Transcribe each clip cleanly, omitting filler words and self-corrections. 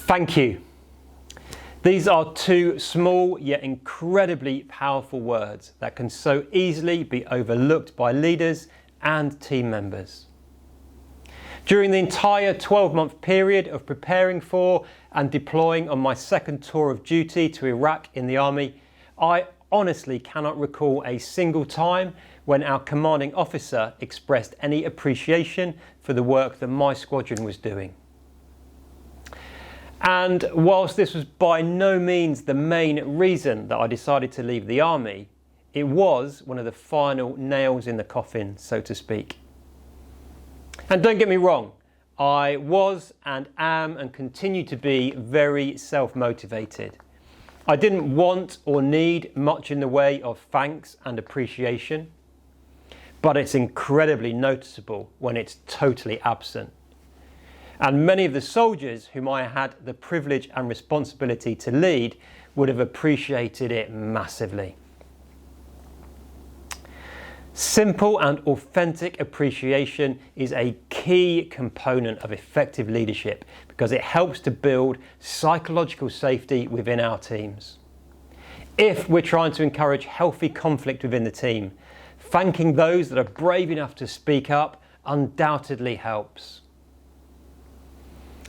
Thank you. These are two small yet incredibly powerful words that can so easily be overlooked by leaders and team members. During the entire 12-month period of preparing for and deploying on my second tour of duty to Iraq in the Army, I honestly cannot recall a single time when our commanding officer expressed any appreciation for the work that my squadron was doing. And whilst this was by no means the main reason that I decided to leave the Army, it was one of the final nails in the coffin, so to speak. And don't get me wrong, I was and am and continue to be very self-motivated. I didn't want or need much in the way of thanks and appreciation, but it's incredibly noticeable when it's totally absent. And many of the soldiers whom I had the privilege and responsibility to lead would have appreciated it massively. Simple and authentic appreciation is a key component of effective leadership because it helps to build psychological safety within our teams. If we're trying to encourage healthy conflict within the team, thanking those that are brave enough to speak up undoubtedly helps.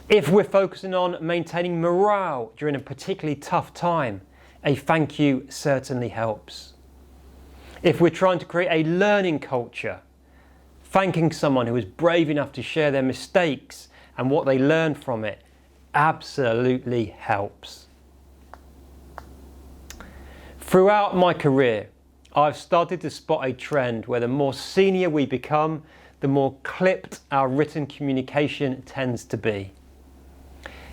If we're focusing on maintaining morale during a particularly tough time, a thank you certainly helps. If we're trying to create a learning culture, thanking someone who is brave enough to share their mistakes and what they learned from it absolutely helps. Throughout my career, I've started to spot a trend where the more senior we become, the more clipped our written communication tends to be.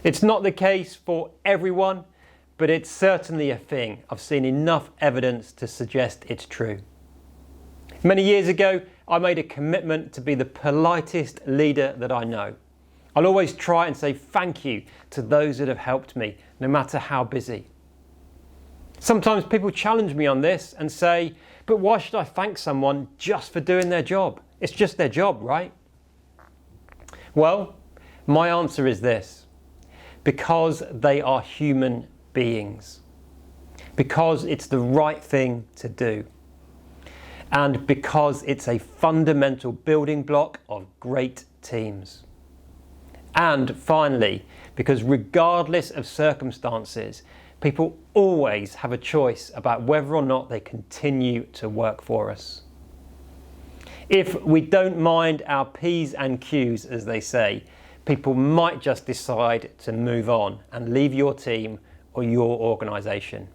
It's not the case for everyone, but it's certainly a thing. I've seen enough evidence to suggest it's true. Many years ago, I made a commitment to be the politest leader that I know. I'll always try and say thank you to those that have helped me, no matter how busy. Sometimes people challenge me on this and say, but why should I thank someone just for doing their job? It's just their job, right? Well, my answer is this. Because they are human beings. Because it's the right thing to do. And because it's a fundamental building block of great teams. And finally, because regardless of circumstances, people always have a choice about whether or not they continue to work for us. If we don't mind our P's and Q's, as they say, people might just decide to move on and leave your team or your organisation,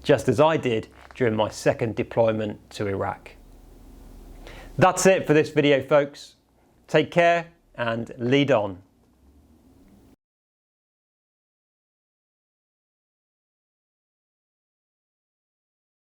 just as I did during my second deployment to Iraq. That's it for this video, folks. Take care and lead on.